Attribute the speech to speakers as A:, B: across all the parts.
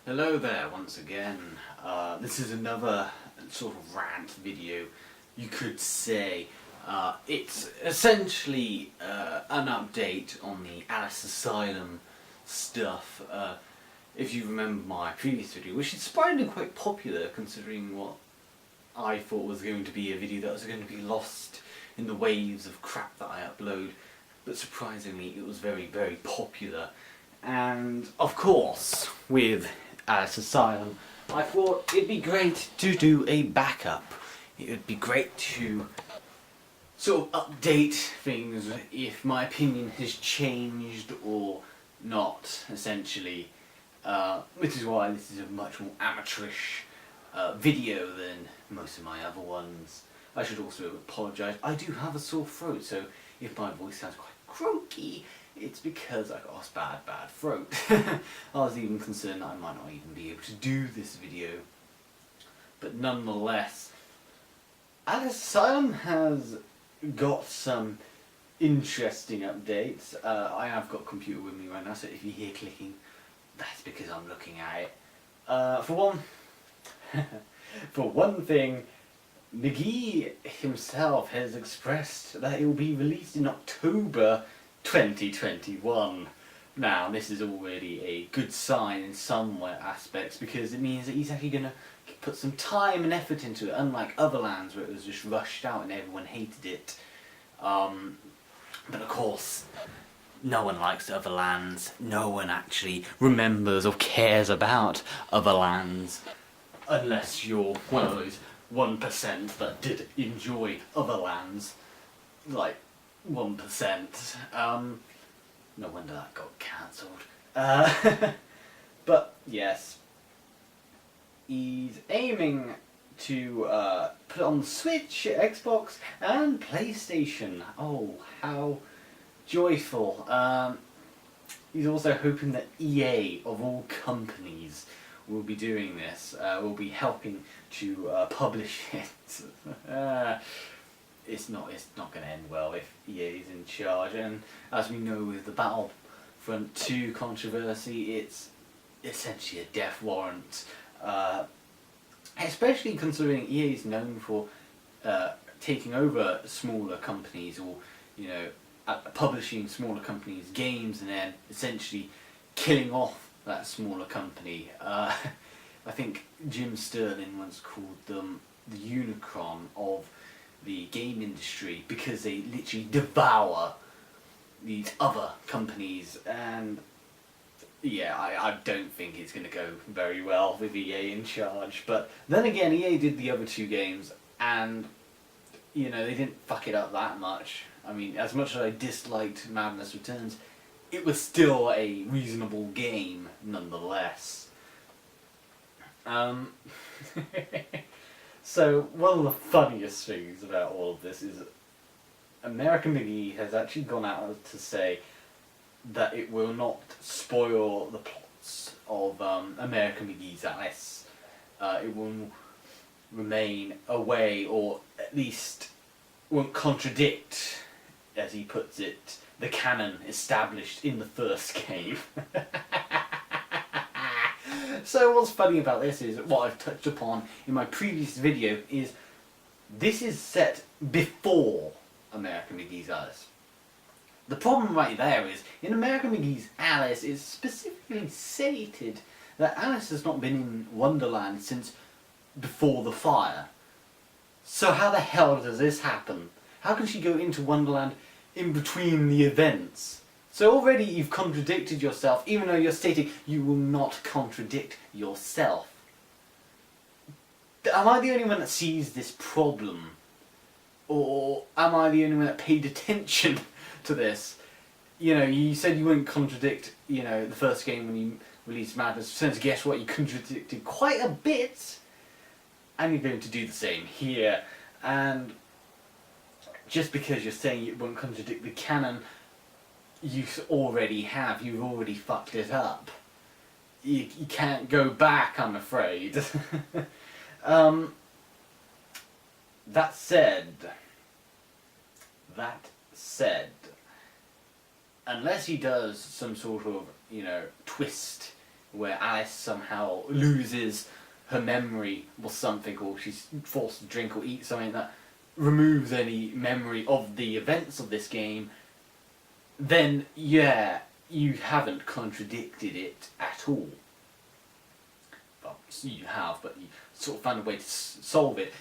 A: Hello there once again. This is another sort of rant video, you could say. It's essentially an update on the Asylum stuff. If you remember my previous video, which is surprisingly quite popular considering what I thought was going to be a video that was going to be lost in the waves of crap that I upload, but surprisingly it was very, very popular. And of course, with Asylum, I thought it'd be great to do a backup. It would be great to sort of update things if my opinion has changed or not, essentially. Which is why this is a much more amateurish video than most of my other ones. I should also apologise. I do have a sore throat, so if my voice sounds quite croaky, it's because I got a bad throat. I was even concerned that I might not even be able to do this video. But nonetheless, Asylum has got some interesting updates. I have got a computer with me right now, so if you hear clicking, that's because I'm looking at it. For one thing, McGee himself has expressed that it will be released in October 2021. Now, this is already a good sign in some aspects because it means that he's actually going to put some time and effort into it, unlike other lands where it was just rushed out and everyone hated it. But of course, no one likes other lands. No one actually remembers or cares about other lands unless you're one of those 1% that did enjoy other lands, like 1%. No wonder that got cancelled. But yes, he's aiming to put it on the Switch, Xbox, and PlayStation. Oh, how joyful! He's also hoping that EA, of all companies, will be doing this. Will be helping to publish it. It's not going to end well if EA is in charge, and as we know with the Battlefront 2 controversy, it's essentially a death warrant. Especially considering EA is known for taking over smaller companies, or publishing smaller companies' games and then essentially killing off that smaller company. I think Jim Sterling once called them the Unicron of the game industry because they literally devour these other companies, and yeah, I don't think it's going to go very well with EA in charge. But then again, EA did the other two games and they didn't fuck it up that much. I mean, as much as I disliked Madness Returns, it was still a reasonable game nonetheless. So one of the funniest things about all of this is American McGee has actually gone out to say that it will not spoil the plots of American McGee's Alice. It will remain away, or at least won't contradict, as he puts it, the canon established in the first game. So what's funny about this is, what I've touched upon in my previous video, is this is set before American McGee's Alice. The problem right there is, in American McGee's Alice, it's specifically stated that Alice has not been in Wonderland since before the fire. So how the hell does this happen? How can she go into Wonderland in between the events? So already you've contradicted yourself, even though you're stating you will not contradict yourself. Am I the only one that sees this problem? Or am I the only one that paid attention to this? You said you wouldn't contradict, the first game when you released Madness. So guess what? You contradicted quite a bit. And you're going to do the same here. And just because you're saying it won't contradict the canon, you've already fucked it up. You can't go back, I'm afraid. That said, unless he does some sort of, twist where Alice somehow loses her memory or something, or she's forced to drink or eat something that removes any memory of the events of this game, then yeah, you haven't contradicted it at all. Well, you have, but you sort of found a way to solve it.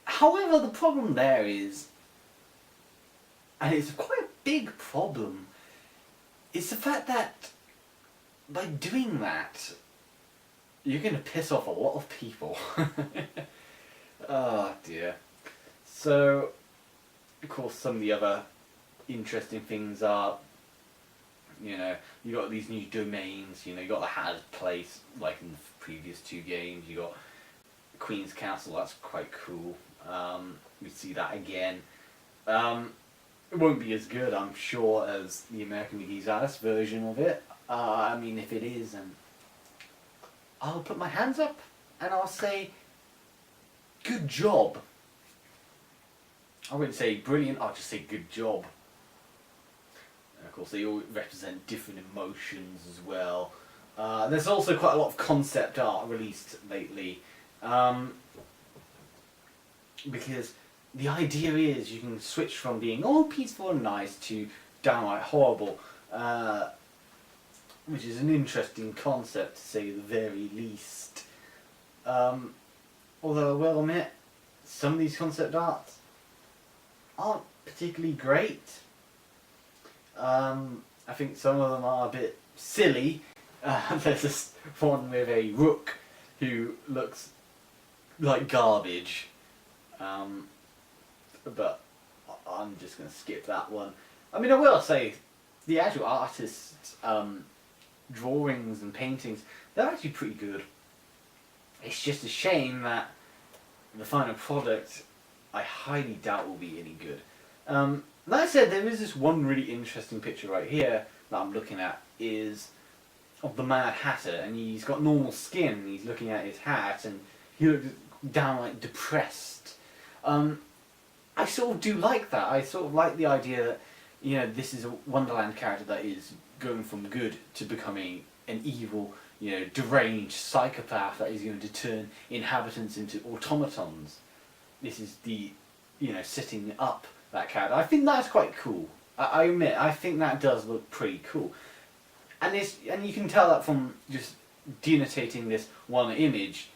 A: However, the problem there is, and it's quite a big problem, is the fact that by doing that, you're going to piss off a lot of people. Oh dear. So, of course, some of the other interesting things are, you know, you got these new domains, you know, you got the Hatter's Place, like in the previous two games, you got Queen's Castle, that's quite cool. We see that again. It won't be as good, I'm sure, as the American McGee's Alice version of it. I mean, if it is, and I'll put my hands up and I'll say, good job. I wouldn't say brilliant, I'll just say good job. And of course, they all represent different emotions as well. There's also quite a lot of concept art released lately. Because the idea is you can switch from being all peaceful and nice to downright horrible. Which is an interesting concept, to say the very least. Although I will admit, some of these concept arts aren't particularly great. I think some of them are a bit silly. There's this one with a rook who looks like garbage. But I'm just going to skip that one. I mean, I will say, the actual artists' drawings and paintings, they're actually pretty good. It's just a shame that the final product, I highly doubt will be any good. Like I said, there is this one really interesting picture right here that I'm looking at, is of the Mad Hatter, and he's got normal skin, and he's looking at his hat, and he looks downright depressed. I sort of do like that. I sort of like the idea that, you know, this is a Wonderland character that is going from good to becoming an evil, you know, deranged psychopath that is going to turn inhabitants into automatons. This is the, you know, setting up that character. I think that's quite cool. I admit, I think that does look pretty cool. And you can tell that from just denotating this one image.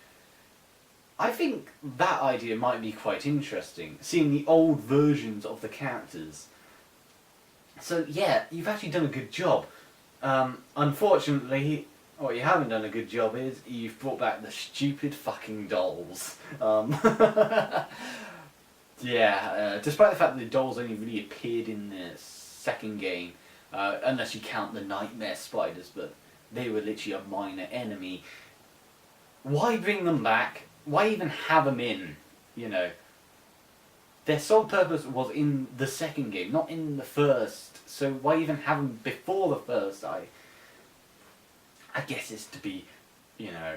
A: I think that idea might be quite interesting, seeing the old versions of the characters. So yeah, you've actually done a good job. Unfortunately, what you haven't done a good job is you've brought back the stupid fucking dolls. Yeah, despite the fact that the dolls only really appeared in the second game, unless you count the nightmare spiders, but they were literally a minor enemy. Why bring them back? Why even have them in, you know? Their sole purpose was in the second game, not in the first, so why even have them before the first? I guess it's to be, you know,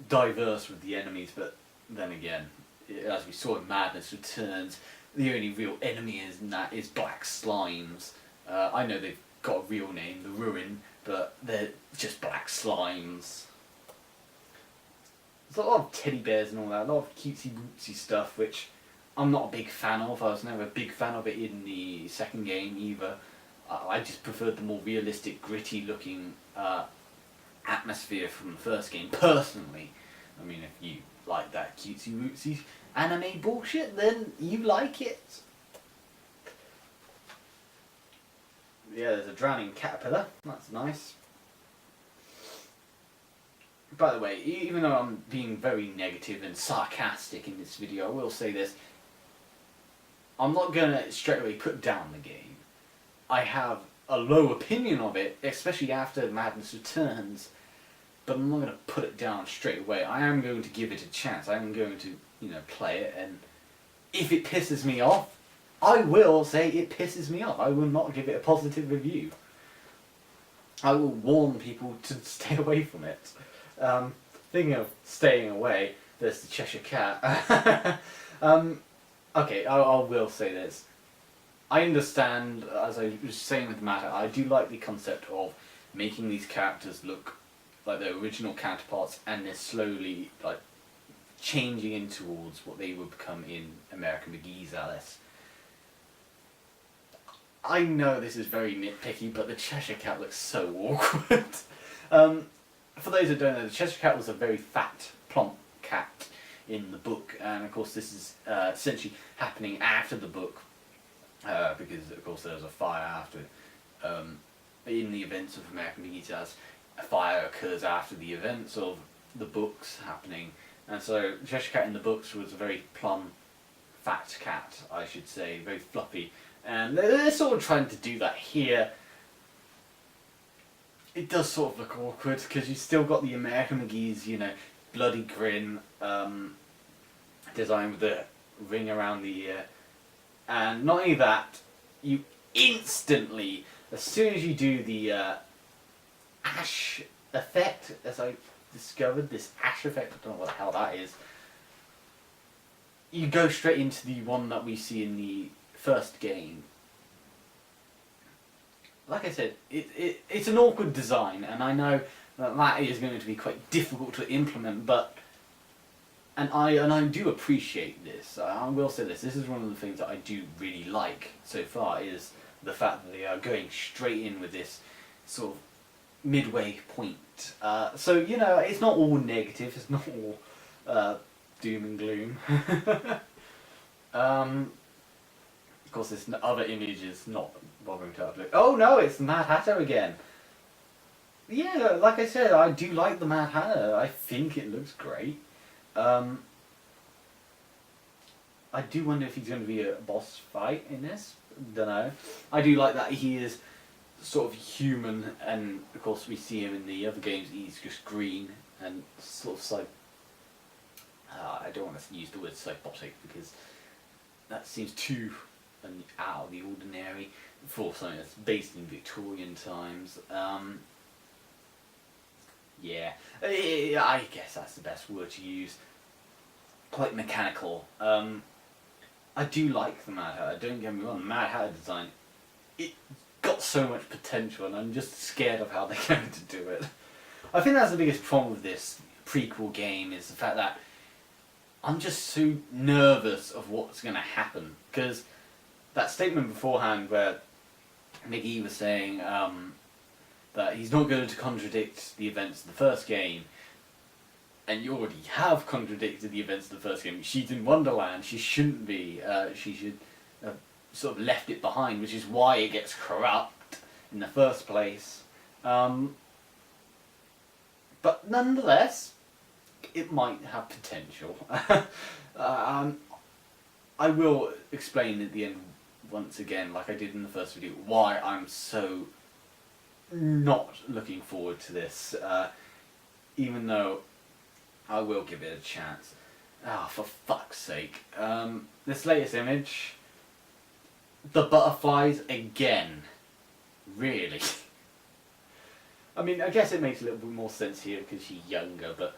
A: diverse with the enemies, but then again, as we saw in Madness Returns, the only real enemy in that is black slimes. I know they've got a real name, the Ruin, but they're just black slimes. There's a lot of teddy bears and all that, a lot of cutesy bootsy stuff, which I'm not a big fan of. I was never a big fan of it in the second game either. I just preferred the more realistic, gritty looking atmosphere from the first game, personally. I mean, if you like that cutesy bootsy anime bullshit, then you like it. Yeah, there's a drowning caterpillar, that's nice. By the way, even though I'm being very negative and sarcastic in this video, I will say this. I'm not going to straight away put down the game. I have a low opinion of it, especially after Madness Returns, but I'm not going to put it down straight away. I am going to give it a chance. I am going to, you know, play it, and if it pisses me off, I will say it pisses me off. I will not give it a positive review. I will warn people to stay away from it. Thinking of staying away, there's the Cheshire Cat. Okay, I will say this. I understand, as I was saying with Matter, I do like the concept of making these characters look like their original counterparts, and they're slowly like changing in towards what they would become in American McGee's Alice. I know this is very nitpicky, but the Cheshire Cat looks so awkward. For those who don't know, the Cheshire Cat was a very fat, plump cat in the book, and of course this is essentially happening after the book, because of course there was a fire after. In the events of American McGee's Alice, a fire occurs after the events of the books happening, and so the Cheshire Cat in the books was a very plump, fat cat, I should say, very fluffy, and they're sort of trying to do that here. It does sort of look awkward, because you still got the American McGee's, you know, bloody grin, design with the ring around the ear, and not only that, you instantly, as soon as you do the ash effect, as I discovered, this ash effect, I don't know what the hell that is, you go straight into the one that we see in the first game. Like I said, it's an awkward design, and I know that is going to be quite difficult to implement, but and I do appreciate this. I will say this is one of the things that I do really like so far, is the fact that they are going straight in with this sort of midway point. So, you know, it's not all negative, it's not all doom and gloom. Of course, this other image is not bothering to upload. Oh no, it's the Mad Hatter again. Yeah, like I said, I do like the Mad Hatter. I think it looks great. I do wonder if he's going to be a boss fight in this. Don't know. I do like that he is sort of human, and of course we see him in the other games. He's just green and sort of like. I don't want to use the word psychotic because that seems too out of the ordinary for something that's based in Victorian times. Yeah, I guess that's the best word to use. Quite mechanical. I do like the Mad Hatter, don't get me wrong, the Mad Hatter design, it got so much potential, and I'm just scared of how they're going to do it. I think that's the biggest problem with this prequel game, is the fact that I'm just so nervous of what's going to happen, because that statement beforehand where McGee was saying that he's not going to contradict the events of the first game, and you already have contradicted the events of the first game. She's in Wonderland, she shouldn't be, she should have sort of left it behind, which is why it gets corrupt in the first place. But nonetheless, it might have potential. I will explain at the end, once again, like I did in the first video, why I'm so not looking forward to this, even though I will give it a chance. Oh, for fuck's sake. This latest image, the butterflies again. Really? I mean, I guess it makes a little bit more sense here because she's younger, but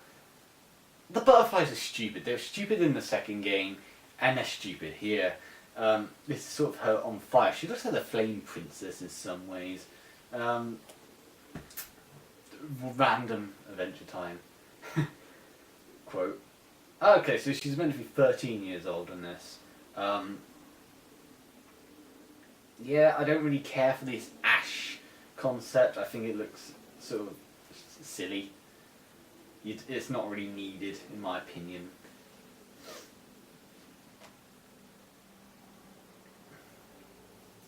A: the butterflies are stupid. They were stupid in the second game, and they're stupid here. This is sort of her on fire. She looks like the Flame Princess in some ways. Random Adventure Time quote. Okay, so she's meant to be 13 years old in this. Yeah, I don't really care for this ash concept. I think it looks sort of silly. It's not really needed, in my opinion.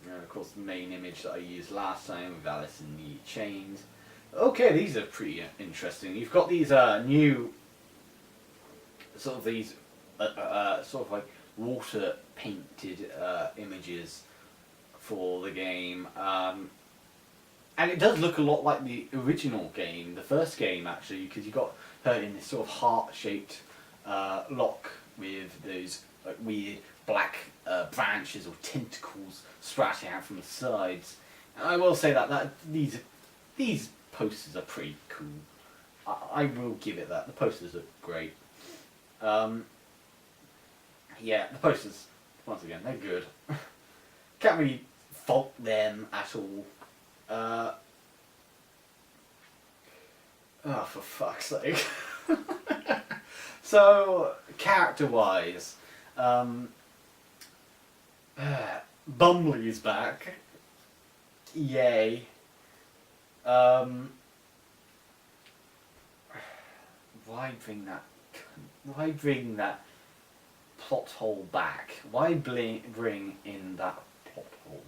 A: And of course, the main image that I used last time with Alice in the Chains. Okay, these are pretty interesting. You've got these new, sort of these, sort of like water painted images for the game, and it does look a lot like the original game, the first game actually, because you got her in this sort of heart-shaped lock with those like weird black branches or tentacles sprouting out from the sides. And I will say that these posters are pretty cool. I will give it that. The posters are great. Yeah, the posters, once again, they're good. Can't really fault them at all. Oh, for fuck's sake. So, character-wise, Bumbly's back. Yay. Why bring that? Why bring that plot hole back? Why bring in that plot hole?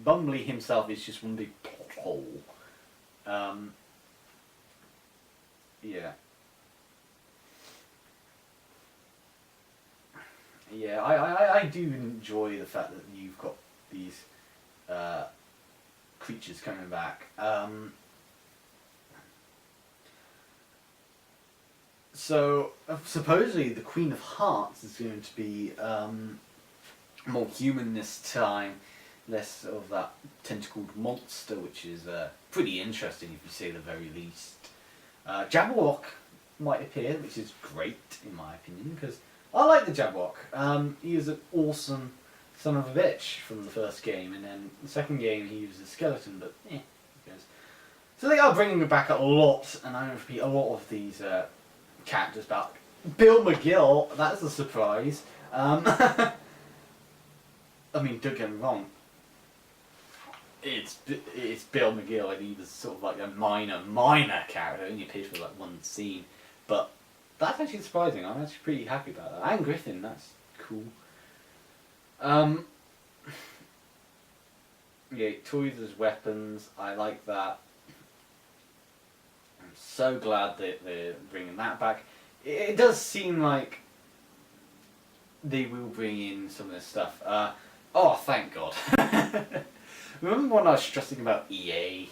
A: Bumbly himself is just one big plot hole. Yeah. Yeah, I do enjoy the fact that you've got these creatures coming back. So, supposedly the Queen of Hearts is going to be more human this time, less of that tentacled monster, which is pretty interesting if you say the very least. Jabberwock might appear, which is great in my opinion, because I like the Jabberwock. He was an awesome son of a bitch from the first game, and then the second game he was a skeleton, but who cares. So they are bringing back a lot, and I repeat, a lot of these characters back. Bill McGill, that's a surprise. I mean, don't get me wrong, it's Bill McGill, and he was sort of like a minor character, only appeared for like one scene, but that's actually surprising. I'm actually pretty happy about that. And Griffin, that's cool. Yeah, toys as weapons, I like that. I'm so glad that they're bringing that back. It does seem like they will bring in some of this stuff. Oh, thank God. Remember when I was stressing about EA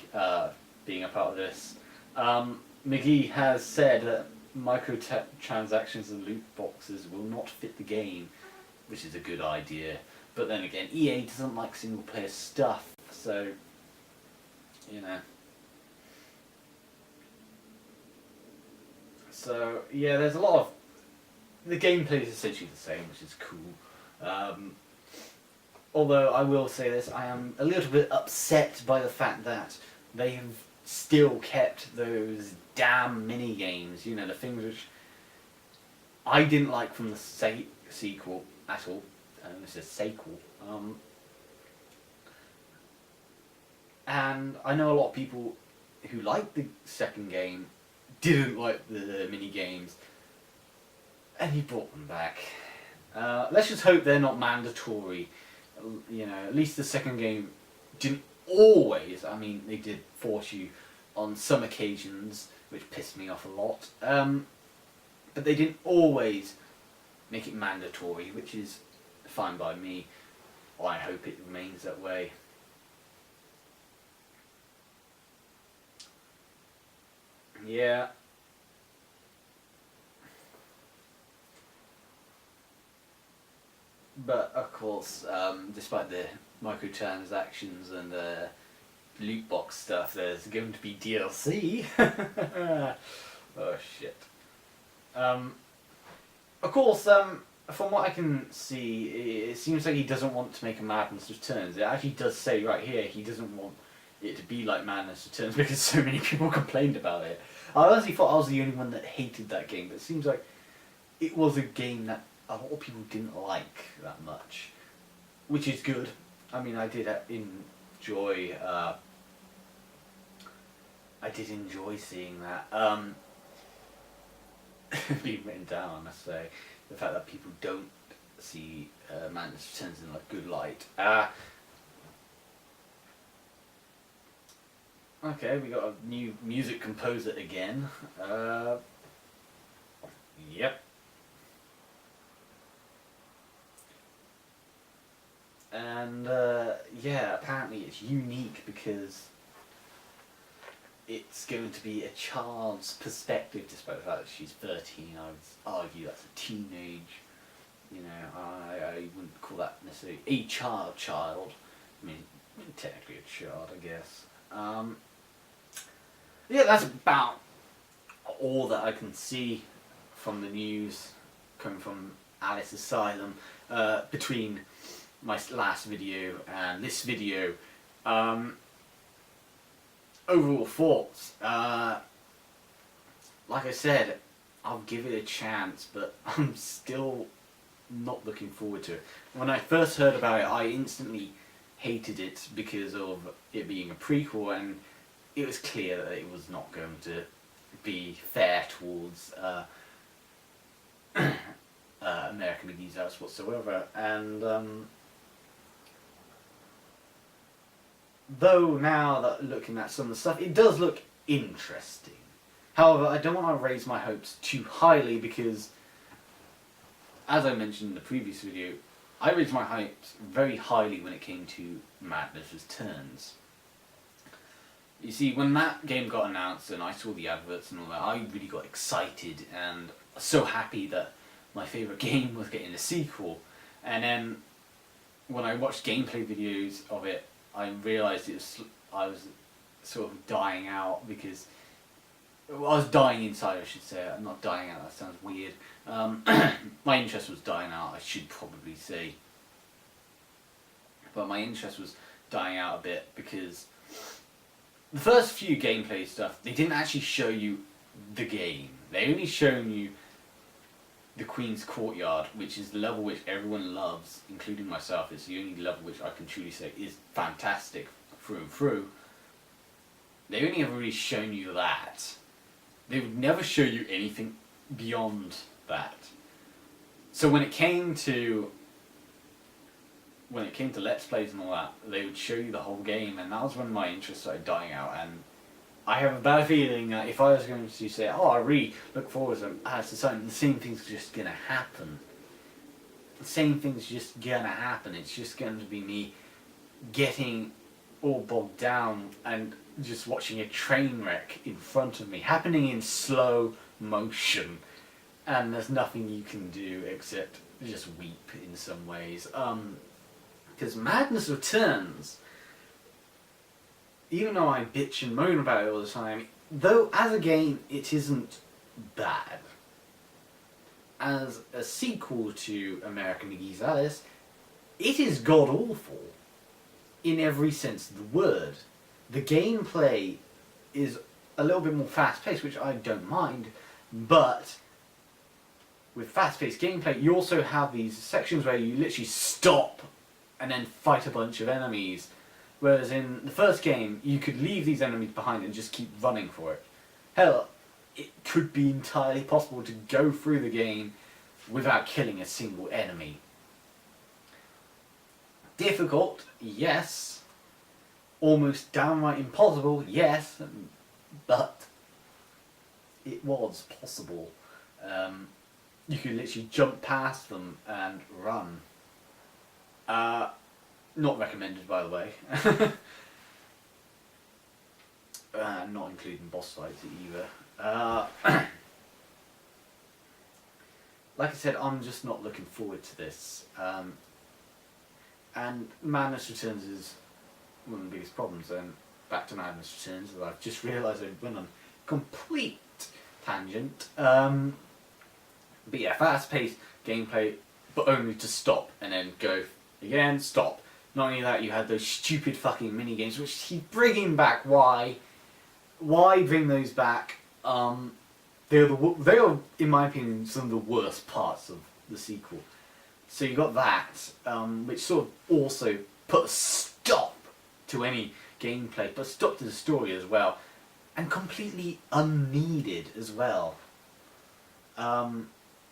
A: being a part of this? McGee has said that microtransactions and loot boxes will not fit the game, which is a good idea. But then again, EA doesn't like single player stuff, so, you know. So, yeah, there's a lot of... The gameplay is essentially the same, which is cool. Although, I will say this, I am a little bit upset by the fact that they have still kept those damn mini-games, you know, the things which I didn't like from the sequel at all. This is a sequel. And I know a lot of people who liked the second game didn't like the mini-games, and he brought them back. Let's just hope they're not mandatory. You know, at least the second game didn't always, I mean, they did force you on some occasions, which pissed me off a lot, but they didn't always make it mandatory, which is fine by me. I hope it remains that way. Yeah. But of course, despite the microtransactions and the loot box stuff, there's going to be DLC. Oh shit. Of course, from what I can see, it seems like he doesn't want to make a Madness Returns. It actually does say right here he doesn't want it to be like Madness Returns because so many people complained about it. I honestly thought I was the only one that hated that game, but it seems like it was a game that a lot of people didn't like that much, which is good. I mean, I did enjoy. I did enjoy seeing that being written down. I must say, the fact that people don't see Madness Returns in like good light. Okay, we got a new music composer again. Yep. And yeah, apparently it's unique because it's going to be a child's perspective, despite the fact that she's 13. I would argue that's a teenage. You know, I wouldn't call that necessarily a child. I mean, technically a child, I guess. Yeah, that's about all that I can see from the news coming from Alice Asylum between my last video and this video. overall thoughts. Like I said, I'll give it a chance, but I'm still not looking forward to it. When I first heard about it, I instantly hated it because of it being a prequel, and it was clear that it was not going to be fair towards American McGee's House whatsoever. And though now that looking at some of the stuff, it does look interesting. However, I don't want to raise my hopes too highly because, as I mentioned in the previous video, I raised my hopes very highly when it came to Madness Returns. You see, when that game got announced and I saw the adverts and all that, I really got excited and so happy that my favourite game was getting a sequel. And then when I watched gameplay videos of it, I realised I was sort of dying out because I was dying inside, I should say. I'm not dying out, that sounds weird. My interest was dying out, I should probably say. But my interest was dying out a bit because the first few gameplay stuff, they didn't actually show you the game. They only shown you the Queen's Courtyard, which is the level which everyone loves, including myself. It's the only level which I can truly say is fantastic through and through. They only ever really shown you that. They would never show you anything beyond that. So when it came to Let's Plays and all that, they would show you the whole game, and that was when my interest started dying out. And I have a bad feeling that if I was going to say, oh, I really look forward to something, the same thing's just going to happen. The same thing's just going to happen. It's just going to be me getting all bogged down and just watching a train wreck in front of me, happening in slow motion, and there's nothing you can do except just weep in some ways. Because Madness Returns, even though I bitch and moan about it all the time, though as a game it isn't bad, as a sequel to American McGee's Alice, it is god-awful in every sense of the word. The gameplay is a little bit more fast-paced, which I don't mind, but with fast-paced gameplay, you also have these sections where you literally stop and then fight a bunch of enemies. Whereas in the first game, you could leave these enemies behind and just keep running for it. Hell, it could be entirely possible to go through the game without killing a single enemy. Difficult, yes. Almost downright impossible, yes. But it was possible. You could literally jump past them and run. Not recommended, by the way. Not including boss fights either. Like I said, I'm just not looking forward to this. And Madness Returns is one of the biggest problems. And back to Madness Returns, I've just realised I've been on a complete tangent. But yeah, fast-paced gameplay, but only to stop and then go again, stop. Not only that, you had those stupid fucking mini games which keep bringing back. Why bring those back? They are, in my opinion, some of the worst parts of the sequel. So you got that, which sort of also put a stop to any gameplay, but a stop to the story as well, and completely unneeded as well.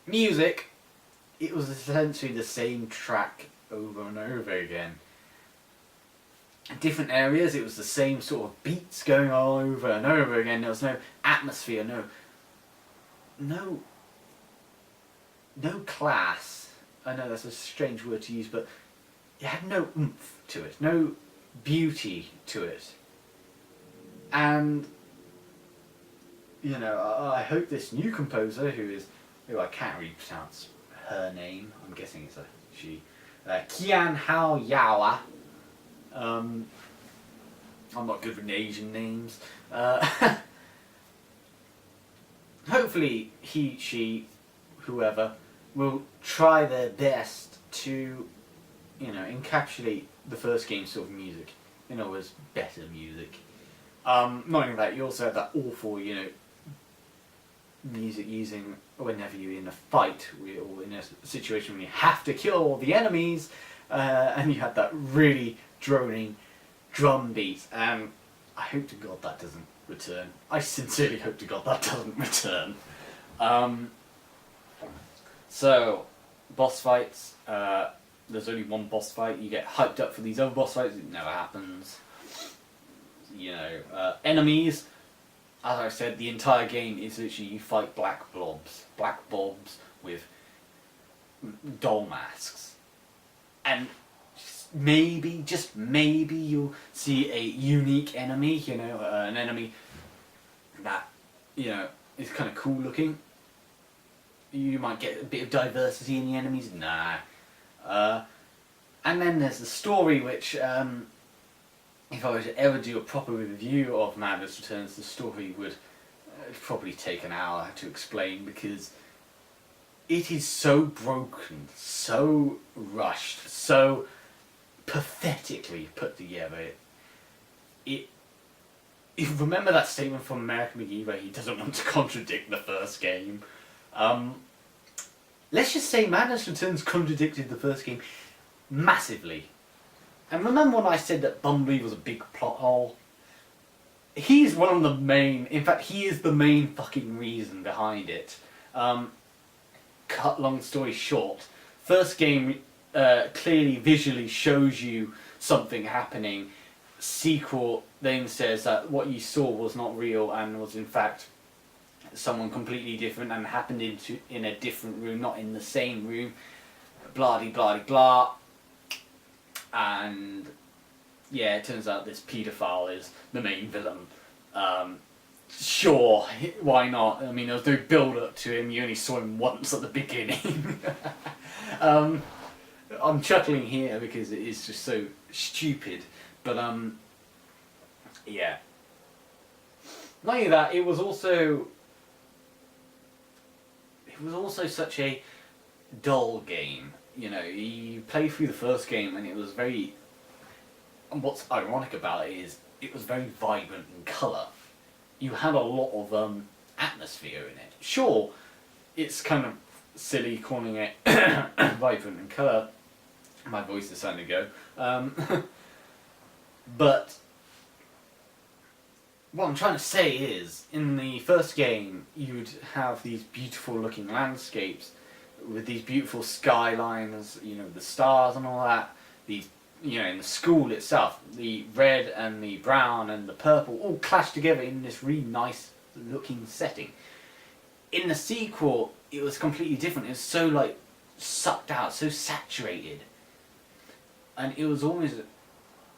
A: Music, it was essentially the same track over and over again. Different areas, it was the same sort of beats going on over and over again. There was no atmosphere, no class. I know that's a strange word to use, but it had no oomph to it, no beauty to it. And you know, I hope this new composer, who I can't really pronounce her name, I'm guessing it's a she, Qian Hao Yawa. I'm not good with Asian names. Hopefully he, she, whoever, will try their best to, you know, encapsulate the first game's sort of music. In other words, better music. Not only that, you also have that awful, music using whenever you're in a fight or in a situation when you have to kill all the enemies, and you have that really droning drum beat, and I hope to God that doesn't return. I sincerely hope to God that doesn't return. So, boss fights, there's only one boss fight. You get hyped up for these other boss fights, it never happens. Enemies, as I said, the entire game is literally you fight black blobs with doll masks. And just maybe you'll see a unique enemy, an enemy that, is kind of cool looking. You might get a bit of diversity in the enemies, nah. And then there's the story, which, if I were to ever do a proper review of Madness Returns, the story would probably take an hour to explain, because it is so broken, so rushed, so pathetically put together. If remember that statement from American McGee where he doesn't want to contradict the first game? Let's just say Madness Returns contradicted the first game massively. And remember when I said that Bumblebee was a big plot hole? He's one of the main, in fact he is the main fucking reason behind it. Cut long story short, first game clearly visually shows you something happening. Sequel then says that what you saw was not real and was in fact someone completely different and happened in a different room, not in the same room. Blah de blah de blah. And yeah, it turns out this paedophile is the main villain. Sure, why not? I mean, there was no build up to him, you only saw him once at the beginning. I'm chuckling here because it is just so stupid, but yeah. Not only that, it was also such a dull game. You play through the first game and it was very... And what's ironic about it is it was very vibrant in colour. You had a lot of atmosphere in it. Sure, it's kind of silly calling it vibrant in colour. My voice is starting to go. But what I'm trying to say is, in the first game, you'd have these beautiful looking landscapes with these beautiful skylines, the stars and all that. These, in the school itself, the red and the brown and the purple all clash together in this really nice looking setting. In the sequel, it was completely different. It was so sucked out, so saturated. And it was almost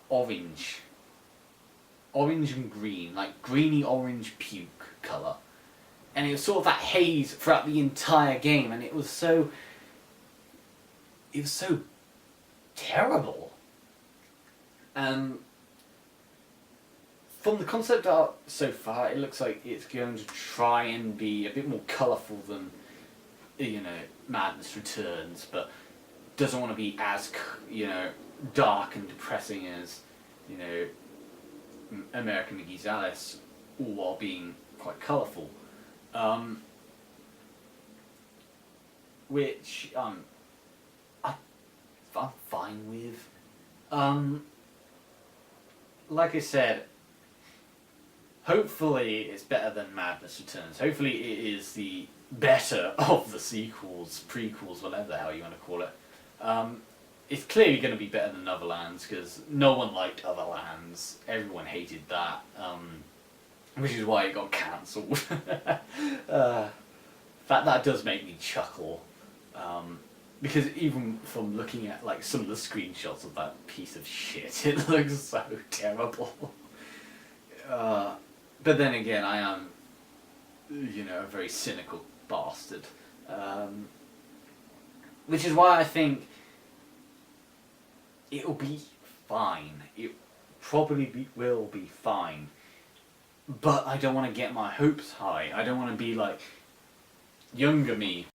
A: orange and green, like greeny orange puke colour. And it was sort of that haze throughout the entire game, and it was so terrible. From the concept art so far, it looks like it's going to try and be a bit more colourful than, Madness Returns, but doesn't want to be as, dark and depressing as, American McGee's Alice, all while being quite colourful. Which I'm fine with. Like I said, hopefully it's better than Madness Returns. Hopefully it is the better of the sequels, prequels, whatever the hell you want to call it. It's clearly going to be better than Otherlands, because no one liked Otherlands. Everyone hated that. Which is why it got cancelled. That does make me chuckle. Because even from looking at some of the screenshots of that piece of shit, it looks so terrible. But then again, I am, a very cynical bastard. Which is why I think it'll be fine. It probably will be fine. But I don't want to get my hopes high. I don't want to be like younger me